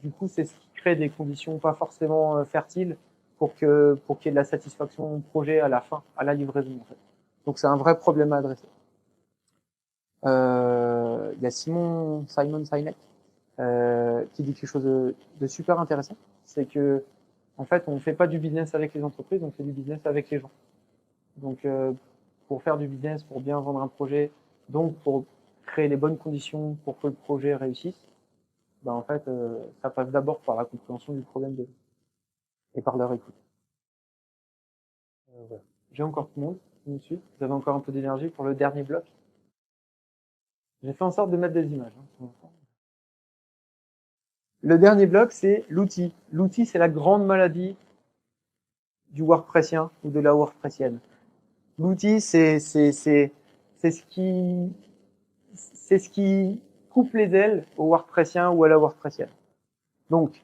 du coup, c'est ce qui crée des conditions pas forcément fertiles pour qu'il y ait de la satisfaction au projet à la fin, à la livraison. En fait. Donc c'est un vrai problème à adresser. Il y a Simon Sinek qui dit quelque chose de super intéressant. C'est que en fait, on ne fait pas du business avec les entreprises, on fait du business avec les gens. Donc, pour faire du business, pour bien vendre un projet, donc pour créer les bonnes conditions pour que le projet réussisse, en fait, ça passe d'abord par la compréhension du problème de et par leur écoute. Voilà. J'ai encore tout le monde qui me suit. Vous avez encore un peu d'énergie pour le dernier bloc. J'ai fait en sorte de mettre des images. Le dernier bloc, c'est l'outil. L'outil, c'est la grande maladie du WordPressien ou de la WordPressienne. L'outil, c'est ce qui coupe les ailes au WordPressien ou à la WordPressienne. Donc,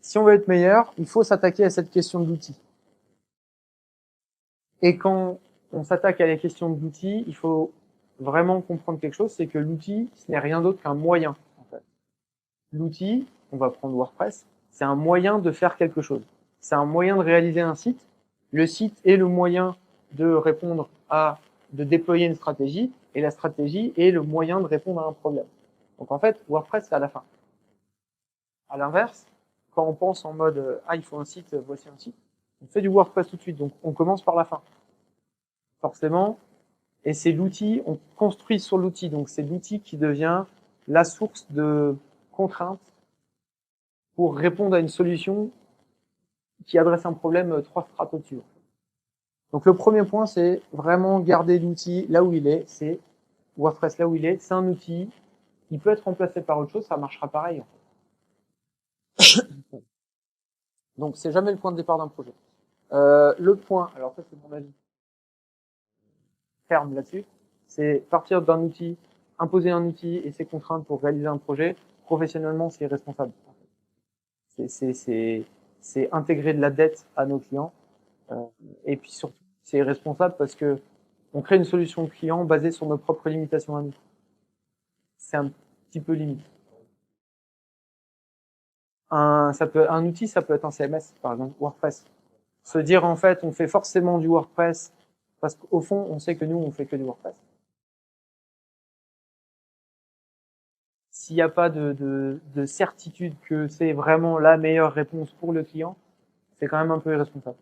si on veut être meilleur, il faut s'attaquer à cette question de l'outil. Et quand on s'attaque à la question de l'outil, il faut vraiment comprendre quelque chose, c'est que l'outil, ce n'est rien d'autre qu'un moyen. En fait. L'outil, on va prendre WordPress, c'est un moyen de faire quelque chose. C'est un moyen de réaliser un site. Le site est le moyen de répondre de déployer une stratégie, et la stratégie est le moyen de répondre à un problème. Donc en fait, WordPress, c'est à la fin. À l'inverse, quand on pense en mode il faut un site, voici un site, on fait du WordPress tout de suite. Donc on commence par la fin. Forcément, et c'est l'outil, on construit sur l'outil. Donc c'est l'outil qui devient la source de contraintes pour répondre à une solution qui adresse un problème 3 strates au-dessus. Donc le premier point, c'est vraiment garder l'outil là où il est. C'est WordPress là où il est. C'est un outil. Il peut être remplacé par autre chose, ça marchera pareil. Donc c'est jamais le point de départ d'un projet. Le point, alors ça c'est mon avis ferme là-dessus, c'est partir d'un outil, imposer un outil et ses contraintes pour réaliser un projet. Professionnellement, c'est irresponsable. C'est intégrer de la dette à nos clients. Et puis surtout, c'est irresponsable parce que on crée une solution client basée sur nos propres limitations à nous. C'est un petit peu limite. Un outil, ça peut être un CMS, par exemple, WordPress. Se dire, en fait, on fait forcément du WordPress parce qu'au fond, on sait que nous, on fait que du WordPress. S'il n'y a pas de certitude que c'est vraiment la meilleure réponse pour le client, c'est quand même un peu irresponsable.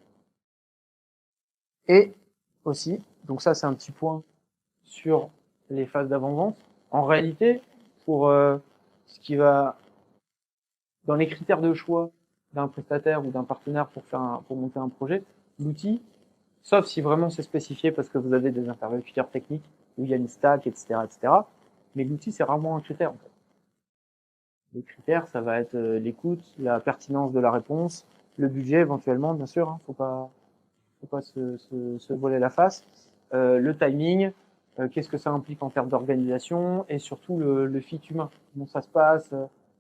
Et aussi, donc ça c'est un petit point sur les phases d'avant-vente. En réalité, pour ce qui va dans les critères de choix d'un prestataire ou d'un partenaire pour monter un projet, l'outil, sauf si vraiment c'est spécifié parce que vous avez des interlocuteurs techniques où il y a une stack, etc., etc. Mais l'outil, c'est rarement un critère, en fait. Les critères, ça va être l'écoute, la pertinence de la réponse, le budget éventuellement, bien sûr, hein, faut pas se voiler la face, le timing, qu'est-ce que ça implique en termes d'organisation et surtout le fit humain. Comment ça se passe,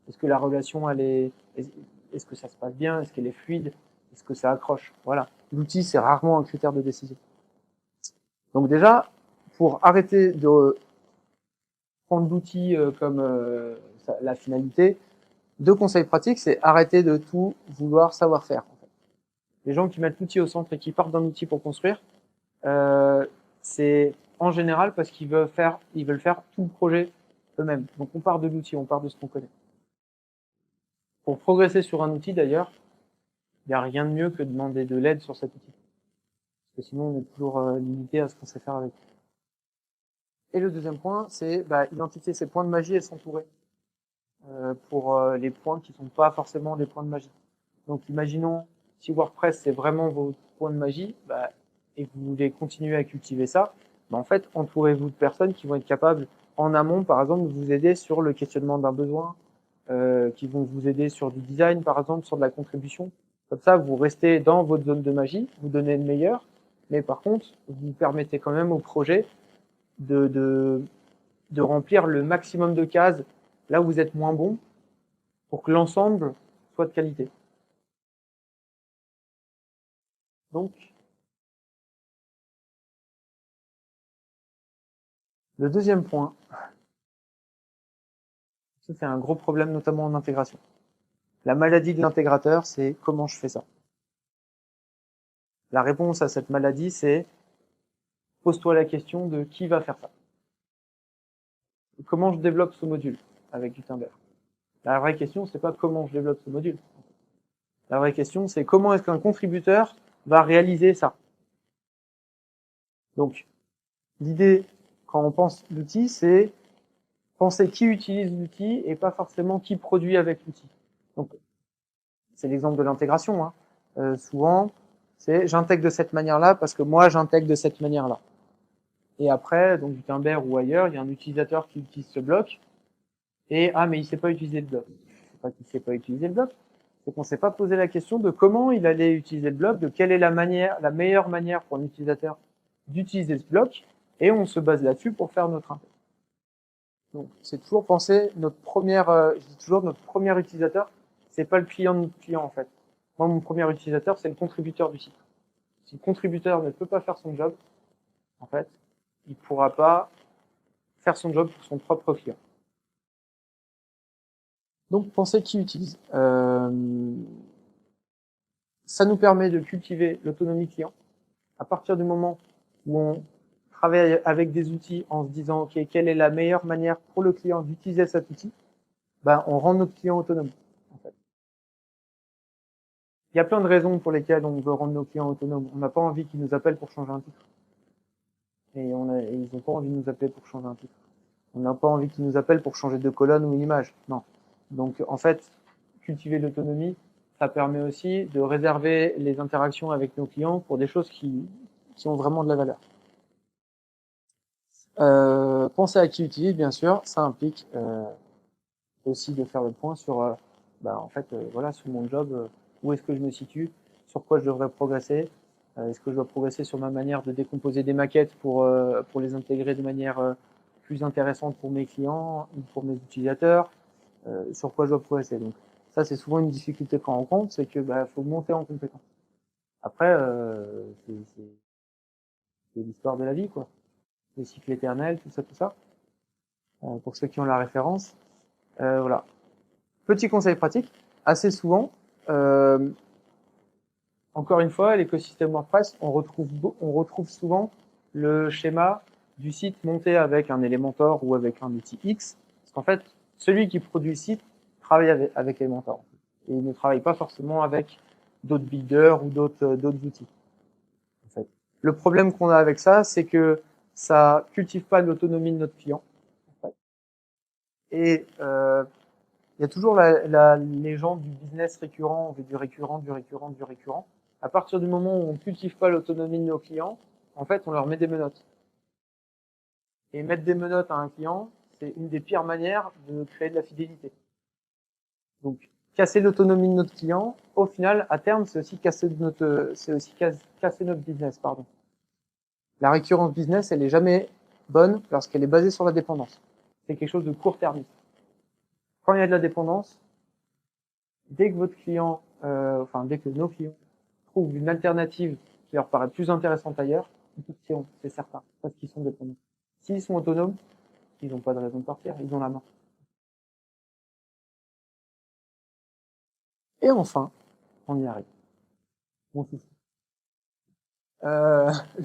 est-ce que la relation est-ce que ça se passe bien, est-ce qu'elle est fluide, est-ce que ça accroche. Voilà. L'outil, c'est rarement un critère de décision. Donc déjà, pour arrêter de prendre l'outil comme la finalité, deux conseils pratiques, c'est arrêter de tout vouloir savoir faire. En fait. Les gens qui mettent l'outil au centre et qui partent d'un outil pour construire, c'est en général parce qu'ils veulent faire tout le projet eux-mêmes. Donc on part de l'outil, on part de ce qu'on connaît. Pour progresser sur un outil d'ailleurs, il n'y a rien de mieux que de demander de l'aide sur cet outil. Parce que sinon on est toujours limité à ce qu'on sait faire avec. Et le deuxième point, c'est identifier ses points de magie et s'entourer pour les points qui sont pas forcément des points de magie. Donc imaginons si WordPress c'est vraiment vos points de magie, et que vous voulez continuer à cultiver ça, en fait, entourez-vous de personnes qui vont être capables, en amont, par exemple, de vous aider sur le questionnement d'un besoin, qui vont vous aider sur du design, par exemple, sur de la contribution. Comme ça, vous restez dans votre zone de magie, vous donnez le meilleur, mais par contre, vous permettez quand même au projet de remplir le maximum de cases là où vous êtes moins bon, pour que l'ensemble soit de qualité. Donc, le deuxième point, ça c'est un gros problème notamment en intégration. La maladie de l'intégrateur, c'est comment je fais ça. La réponse à cette maladie, c'est pose-toi la question de qui va faire ça. Comment je développe ce module avec Gutenberg. La vraie question, c'est pas comment je développe ce module. La vraie question, c'est comment est-ce qu'un contributeur va réaliser ça. Donc, l'idée, quand on pense l'outil, c'est penser qui utilise l'outil et pas forcément qui produit avec l'outil. Donc, c'est l'exemple de l'intégration. Hein. Souvent, c'est j'intègre de cette manière-là parce que moi, j'intègre de cette manière-là. Et après, donc Gutenberg ou ailleurs, il y a un utilisateur qui utilise ce bloc. Et mais il sait pas utiliser le bloc. C'est pas qu'il sait pas utiliser le bloc, c'est qu'on s'est pas posé la question de comment il allait utiliser le bloc, de quelle est la meilleure manière pour un utilisateur d'utiliser ce bloc, et on se base là-dessus pour faire notre intégration. Donc c'est toujours penser je dis toujours notre premier utilisateur, c'est pas le client de notre client en fait. Moi mon premier utilisateur c'est le contributeur du site. Si le contributeur ne peut pas faire son job, en fait, il pourra pas faire son job pour son propre client. Donc pensez qui utilise. Ça nous permet de cultiver l'autonomie client. À partir du moment où on travaille avec des outils en se disant ok, quelle est la meilleure manière pour le client d'utiliser cet outil, on rend notre client autonome. En fait. Il y a plein de raisons pour lesquelles on veut rendre nos clients autonomes. On n'a pas envie qu'ils nous appellent pour changer un titre. Et ils n'ont pas envie de nous appeler pour changer un titre. On n'a pas envie qu'ils nous appellent pour changer de colonne ou une image. Non. Donc en fait, cultiver l'autonomie, ça permet aussi de réserver les interactions avec nos clients pour des choses qui ont vraiment de la valeur. Penser à qui utilise, bien sûr, ça implique aussi de faire le point sur, voilà, sur mon job, où est-ce que je me situe, sur quoi je devrais progresser, est-ce que je dois progresser sur ma manière de décomposer des maquettes pour les intégrer de manière plus intéressante pour mes clients ou pour mes utilisateurs, sur quoi je dois progresser. Donc ça, c'est souvent une difficulté qu'on rencontre, c'est que faut monter en compétence. Après, c'est l'histoire de la vie, quoi. Les cycles éternels, tout ça. Pour ceux qui ont la référence. Voilà. Petit conseil pratique, assez souvent, encore une fois, l'écosystème WordPress, on retrouve souvent le schéma du site monté avec un Elementor ou avec un outil X, parce qu'en fait, celui qui produit le site travaille avec Elementor. Et il ne travaille pas forcément avec d'autres builders ou d'autres outils. En fait. Le problème qu'on a avec ça, c'est que ça cultive pas l'autonomie de notre client. En fait. Et il y a toujours la légende du business récurrent, on veut du récurrent, du récurrent, du récurrent. À partir du moment où on cultive pas l'autonomie de nos clients, en fait, on leur met des menottes. Et mettre des menottes à un client, c'est une des pires manières de créer de la fidélité. Donc, casser l'autonomie de notre client, au final, à terme, c'est aussi casser notre business, pardon. La récurrence business, elle est jamais bonne lorsqu'elle est basée sur la dépendance. C'est quelque chose de court-termiste. Quand il y a de la dépendance, dès que votre client, dès que nos clients trouvent une alternative qui leur paraît plus intéressante ailleurs, ils quitteront, c'est certain, parce qu'ils sont dépendants. S'ils sont autonomes, ils n'ont pas de raison de partir, ils ont la main. Et enfin, on y arrive. Mon souci.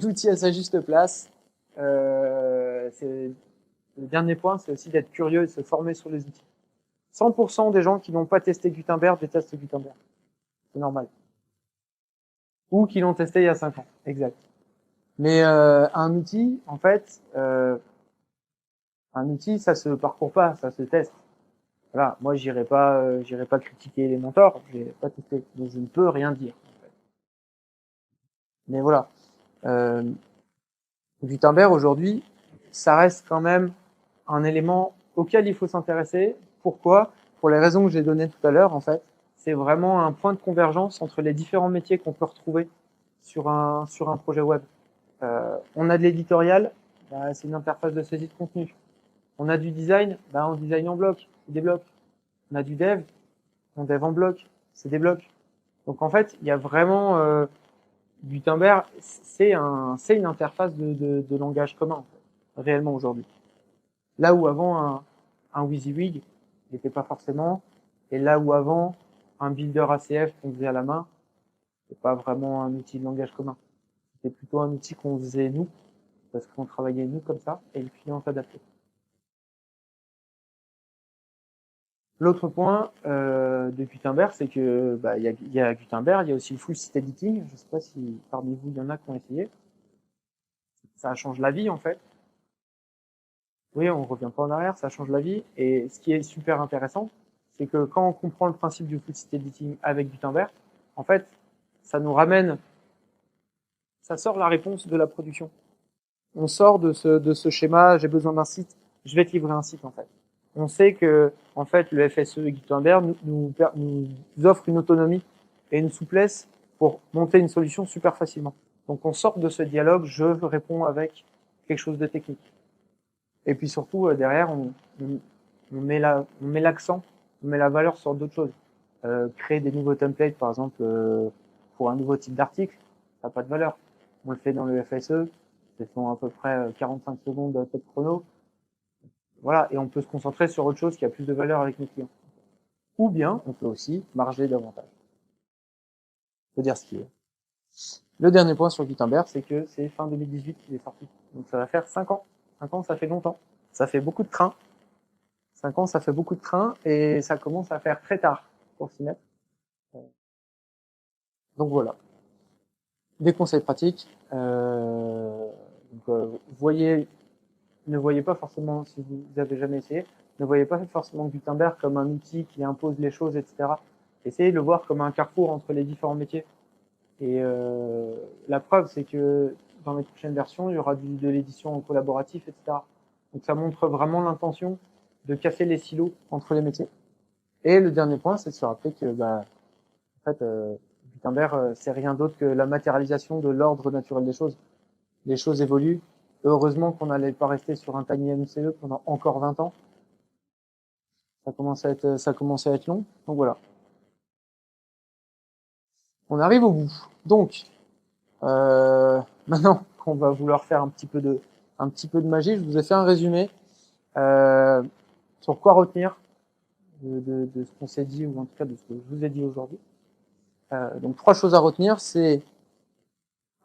L'outil à sa juste place. Le dernier point, c'est aussi d'être curieux et de se former sur les outils. 100% des gens qui n'ont pas testé Gutenberg détestent Gutenberg. C'est normal. Ou qui l'ont testé il y a 5 ans. Exact. Mais un outil, en fait, un outil, ça se parcourt pas, ça se teste. Voilà, moi j'irai pas critiquer les mentors, je vais pas tester, donc je ne peux rien dire. En fait. Mais voilà, euh, Gutenberg aujourd'hui, ça reste quand même un élément auquel il faut s'intéresser. Pourquoi? Pour les raisons que j'ai données tout à l'heure, en fait. C'est vraiment un point de convergence entre les différents métiers qu'on peut retrouver sur un projet web. On a de l'éditorial, bah, c'est une interface de saisie de contenu. On a du design, bah, on design en bloc, c'est des blocs. On a du dev, on dev en bloc, c'est des blocs. Donc en fait, il y a vraiment Gutenberg, c'est une interface de langage commun, en fait, réellement aujourd'hui. Là où avant un WYSIWYG n'était pas forcément, et là où avant un builder ACF qu'on faisait à la main, c'est pas vraiment un outil de langage commun. C'était plutôt un outil qu'on faisait nous, parce qu'on travaillait nous comme ça, et le client s'adaptait. L'autre point de Gutenberg, c'est que il y a Gutenberg, il y a aussi le full site editing. Je sais pas si parmi vous il y en a qui ont essayé. Ça change la vie en fait. Oui, on revient pas en arrière, ça change la vie. Et ce qui est super intéressant, c'est que quand on comprend le principe du full site editing avec Gutenberg, en fait, ça nous ramène, ça sort la réponse de la production. On sort de ce schéma, j'ai besoin d'un site, je vais te livrer un site en fait. On sait que en fait le FSE et Gutenberg nous offre une autonomie et une souplesse pour monter une solution super facilement. Donc on sort de ce dialogue, je réponds avec quelque chose de technique. Et puis surtout derrière on met l'accent, on met la valeur sur d'autres choses. Créer des nouveaux templates par exemple pour un nouveau type d'article, ça n'a pas de valeur. On le fait dans le FSE, c'est à peu près 45 secondes top chrono. Voilà, et on peut se concentrer sur autre chose qui a plus de valeur avec nos clients. Ou bien, on peut aussi marger davantage. Faut dire ce qui est. Le dernier point sur Gutenberg, c'est que c'est fin 2018 qu'il est sorti. Donc ça va faire 5 ans. 5 ans, ça fait longtemps. Ça fait beaucoup de trains. 5 ans, ça fait beaucoup de trains et ça commence à faire très tard pour s'y mettre. Donc voilà. Des conseils pratiques. Ne voyez pas forcément, si vous avez jamais essayé, ne voyez pas forcément Gutenberg comme un outil qui impose les choses, etc. Essayez de le voir comme un carrefour entre les différents métiers. Et la preuve, c'est que dans les prochaines versions, il y aura de l'édition en collaboratif, etc. Donc ça montre vraiment l'intention de casser les silos entre les métiers. Et le dernier point, c'est de se rappeler que en fait, Gutenberg, c'est rien d'autre que la matérialisation de l'ordre naturel des choses. Les choses évoluent. Heureusement qu'on n'allait pas rester sur un tiny MCE pendant encore 20 ans. Ça commence à être long. Donc voilà. On arrive au bout. Donc, maintenant qu'on va vouloir faire un petit peu de magie, je vous ai fait un résumé sur quoi retenir de ce qu'on s'est dit, ou en tout cas de ce que je vous ai dit aujourd'hui. Donc 3 choses à retenir, c'est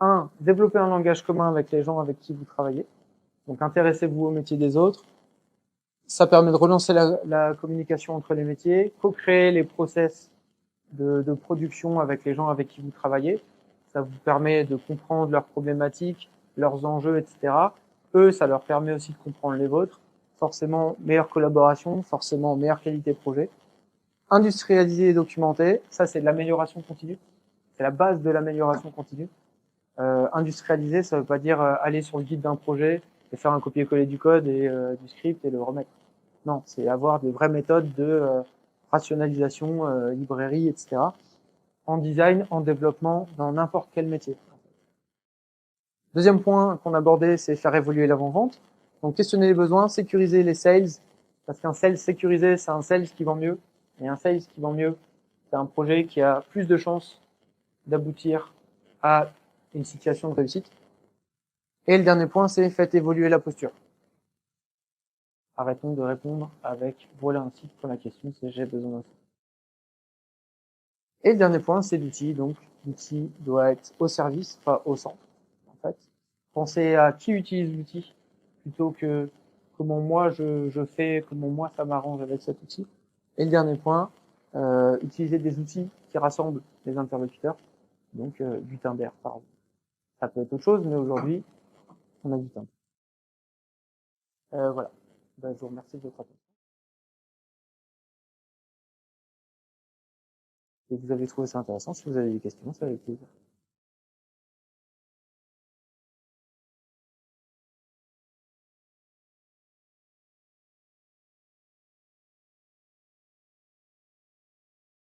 1. Développer un langage commun avec les gens avec qui vous travaillez. Donc intéressez-vous au métier des autres. Ça permet de relancer la communication entre les métiers, co-créer les process de production avec les gens avec qui vous travaillez. Ça vous permet de comprendre leurs problématiques, leurs enjeux, etc. Eux, ça leur permet aussi de comprendre les vôtres. Forcément, meilleure collaboration, forcément, meilleure qualité de projet. Industrialiser et documenter, ça c'est de l'amélioration continue. C'est la base de l'amélioration continue. Industrialiser, ça veut pas dire aller sur le guide d'un projet et faire un copier-coller du code et du script et le remettre. Non, c'est avoir des vraies méthodes de rationalisation, librairie, etc. En design, en développement, dans n'importe quel métier. Deuxième point qu'on abordait, c'est faire évoluer l'avant-vente. Donc questionner les besoins, sécuriser les sales, parce qu'un sales sécurisé, c'est un sales qui vend mieux. Et un sales qui vend mieux, c'est un projet qui a plus de chances d'aboutir à une situation de réussite. Et le dernier point, c'est faites évoluer la posture. Arrêtons de répondre avec voilà un site pour la question, c'est j'ai besoin d'un site. Et le dernier point, c'est l'outil. Donc l'outil doit être au service, pas au centre. En fait, pensez à qui utilise l'outil plutôt que comment moi je fais, comment moi ça m'arrange avec cet outil. Et le dernier point, utiliser des outils qui rassemblent les interlocuteurs. Donc Gutenberg, par exemple. Ça peut être autre chose, mais aujourd'hui, on a Gutenberg. Voilà. Ben, je vous remercie de votre attention. Si vous avez trouvé ça intéressant, si vous avez des questions, c'est avec plaisir.